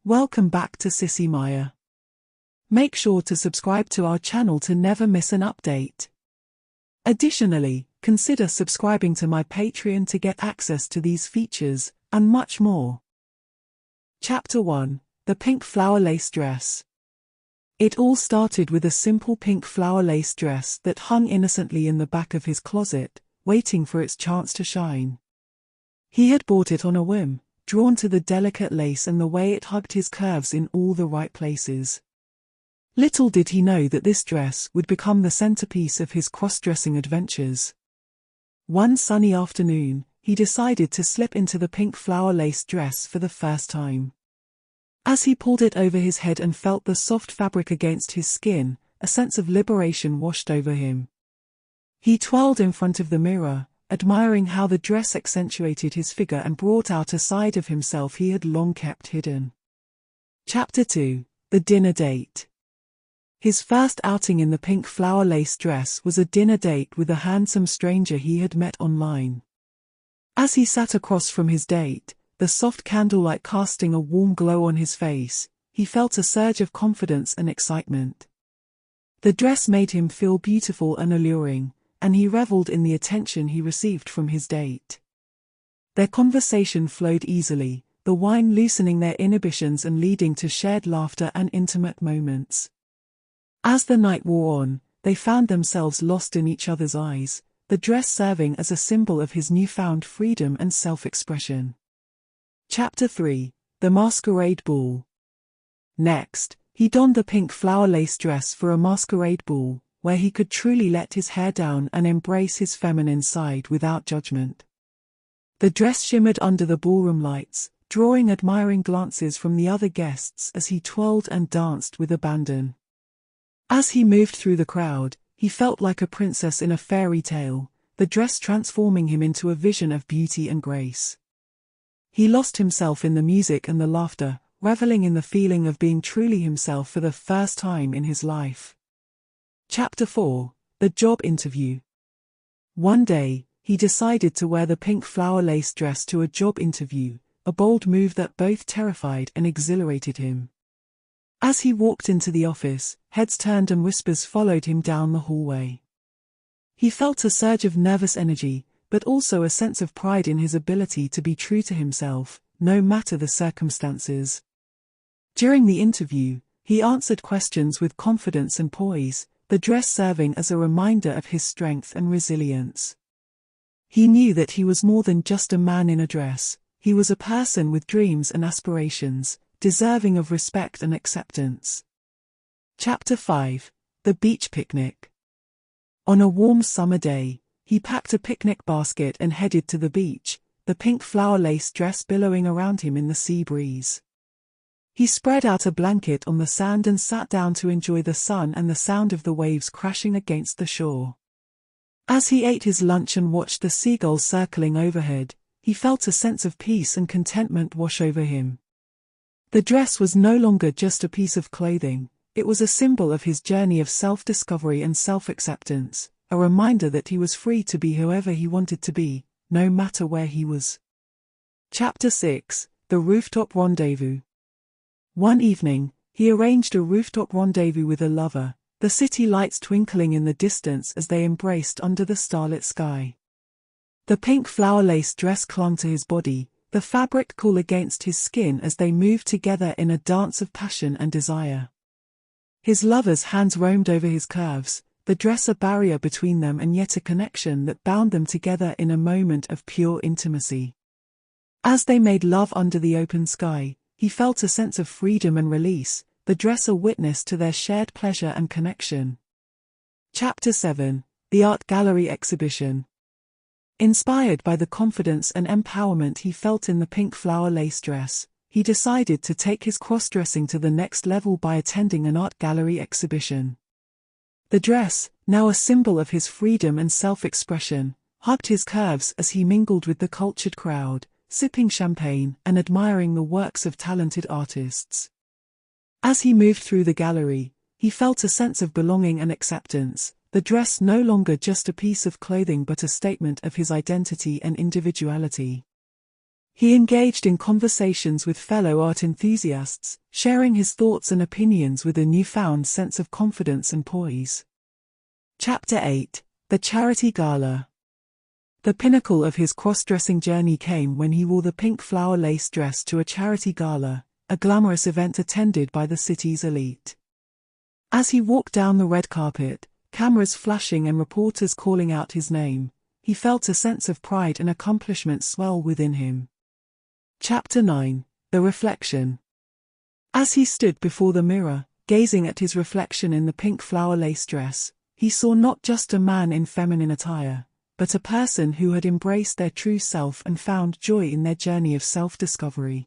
Welcome back to Sissy Maya. Make sure to subscribe to our channel to never miss an update. Additionally, consider subscribing to my Patreon to get access to these features, and much more. Chapter 1: The Pink Flower Lace Dress. It all started with a simple pink flower lace dress that hung innocently in the back of his closet, waiting for its chance to shine. He had bought it on a whim, drawn to the delicate lace and the way it hugged his curves in all the right places. Little did he know that this dress would become the centerpiece of his cross-dressing adventures. One sunny afternoon, he decided to slip into the pink flower lace dress for the first time. As he pulled it over his head and felt the soft fabric against his skin, a sense of liberation washed over him. He twirled in front of the mirror, admiring how the dress accentuated his figure and brought out a side of himself he had long kept hidden. Chapter 2: The Dinner Date. His first outing in the pink flower lace dress was a dinner date with a handsome stranger he had met online. As he sat across from his date, the soft candlelight casting a warm glow on his face, he felt a surge of confidence and excitement. The dress made him feel beautiful and alluring, and he reveled in the attention he received from his date. Their conversation flowed easily, the wine loosening their inhibitions and leading to shared laughter and intimate moments. As the night wore on, they found themselves lost in each other's eyes, the dress serving as a symbol of his newfound freedom and self-expression. Chapter 3: The Masquerade Ball. Next, he donned the pink flower lace dress for a masquerade ball, where he could truly let his hair down and embrace his feminine side without judgment. The dress shimmered under the ballroom lights, drawing admiring glances from the other guests as he twirled and danced with abandon. As he moved through the crowd, he felt like a princess in a fairy tale, the dress transforming him into a vision of beauty and grace. He lost himself in the music and the laughter, reveling in the feeling of being truly himself for the first time in his life. Chapter 4: The Job Interview. One day, he decided to wear the pink flower lace dress to a job interview, a bold move that both terrified and exhilarated him. As he walked into the office, heads turned and whispers followed him down the hallway. He felt a surge of nervous energy, but also a sense of pride in his ability to be true to himself, no matter the circumstances. During the interview, he answered questions with confidence and poise, the dress serving as a reminder of his strength and resilience. He knew that he was more than just a man in a dress, he was a person with dreams and aspirations, deserving of respect and acceptance. Chapter 5: The Beach Picnic. On a warm summer day, he packed a picnic basket and headed to the beach, the pink flower lace dress billowing around him in the sea breeze. He spread out a blanket on the sand and sat down to enjoy the sun and the sound of the waves crashing against the shore. As he ate his lunch and watched the seagulls circling overhead, he felt a sense of peace and contentment wash over him. The dress was no longer just a piece of clothing, it was a symbol of his journey of self-discovery and self-acceptance, a reminder that he was free to be whoever he wanted to be, no matter where he was. Chapter 6: The Rooftop Rendezvous. One evening, he arranged a rooftop rendezvous with a lover, the city lights twinkling in the distance as they embraced under the starlit sky. The pink flower lace dress clung to his body, the fabric cool against his skin as they moved together in a dance of passion and desire. His lover's hands roamed over his curves, the dress a barrier between them and yet a connection that bound them together in a moment of pure intimacy. As they made love under the open sky, he felt a sense of freedom and release, the dress a witness to their shared pleasure and connection. Chapter 7: The Art Gallery Exhibition. Inspired by the confidence and empowerment he felt in the pink flower lace dress, he decided to take his cross-dressing to the next level by attending an art gallery exhibition. The dress, now a symbol of his freedom and self-expression, hugged his curves as he mingled with the cultured crowd, sipping champagne and admiring the works of talented artists. As he moved through the gallery, he felt a sense of belonging and acceptance, the dress no longer just a piece of clothing but a statement of his identity and individuality. He engaged in conversations with fellow art enthusiasts, sharing his thoughts and opinions with a newfound sense of confidence and poise. Chapter 8: The Charity Gala. The pinnacle of his cross-dressing journey came when he wore the pink flower lace dress to a charity gala, a glamorous event attended by the city's elite. As he walked down the red carpet, cameras flashing and reporters calling out his name, he felt a sense of pride and accomplishment swell within him. Chapter 9: The Reflection. As he stood before the mirror, gazing at his reflection in the pink flower lace dress, he saw not just a man in feminine attire, but a person who had embraced their true self and found joy in their journey of self-discovery.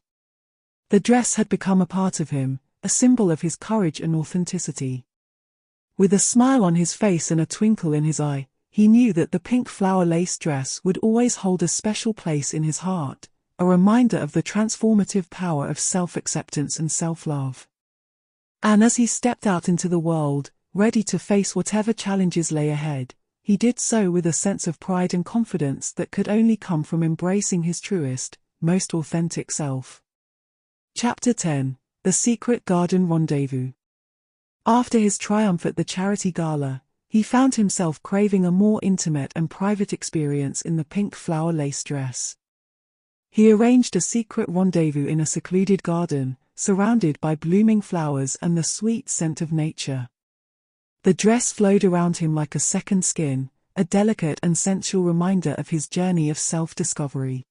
The dress had become a part of him, a symbol of his courage and authenticity. With a smile on his face and a twinkle in his eye, he knew that the pink flower lace dress would always hold a special place in his heart, a reminder of the transformative power of self-acceptance and self-love. And as he stepped out into the world, ready to face whatever challenges lay ahead, he did so with a sense of pride and confidence that could only come from embracing his truest, most authentic self. Chapter 10: The Secret Garden Rendezvous. After his triumph at the charity gala, he found himself craving a more intimate and private experience in the pink flower lace dress. He arranged a secret rendezvous in a secluded garden, surrounded by blooming flowers and the sweet scent of nature. The dress flowed around him like a second skin, a delicate and sensual reminder of his journey of self-discovery.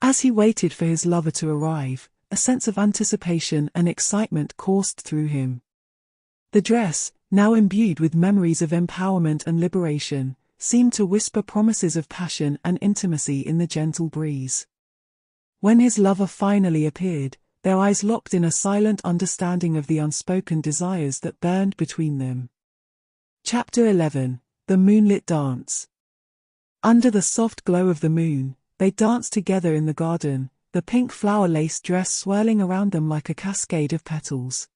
As he waited for his lover to arrive, a sense of anticipation and excitement coursed through him. The dress, now imbued with memories of empowerment and liberation, seemed to whisper promises of passion and intimacy in the gentle breeze. When his lover finally appeared, their eyes locked in a silent understanding of the unspoken desires that burned between them. Chapter 11: The Moonlit Dance. Under the soft glow of the moon, they danced together in the garden, the pink flower lace dress swirling around them like a cascade of petals.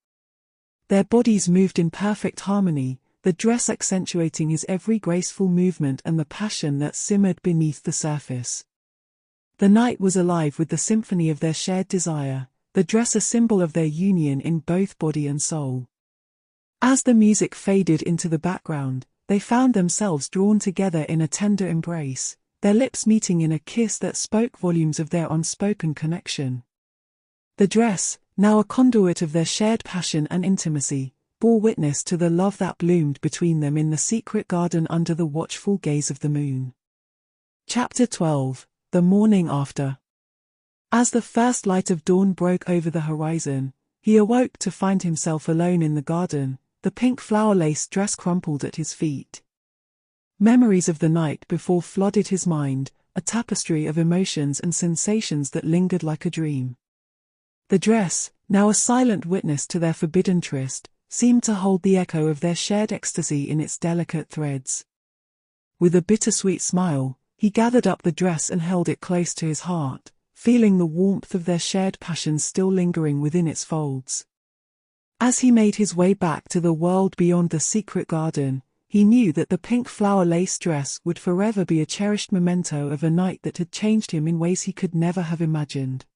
Their bodies moved in perfect harmony, the dress accentuating his every graceful movement and the passion that simmered beneath the surface. The night was alive with the symphony of their shared desire, the dress a symbol of their union in both body and soul. As the music faded into the background, they found themselves drawn together in a tender embrace, their lips meeting in a kiss that spoke volumes of their unspoken connection. The dress, now a conduit of their shared passion and intimacy, bore witness to the love that bloomed between them in the secret garden under the watchful gaze of the moon. Chapter 12: The Morning After. As the first light of dawn broke over the horizon, he awoke to find himself alone in the garden, the pink flower lace dress crumpled at his feet. Memories of the night before flooded his mind, a tapestry of emotions and sensations that lingered like a dream. The dress, now a silent witness to their forbidden tryst, seemed to hold the echo of their shared ecstasy in its delicate threads. With a bittersweet smile, he gathered up the dress and held it close to his heart, feeling the warmth of their shared passion still lingering within its folds. As he made his way back to the world beyond the secret garden, he knew that the pink flower lace dress would forever be a cherished memento of a night that had changed him in ways he could never have imagined.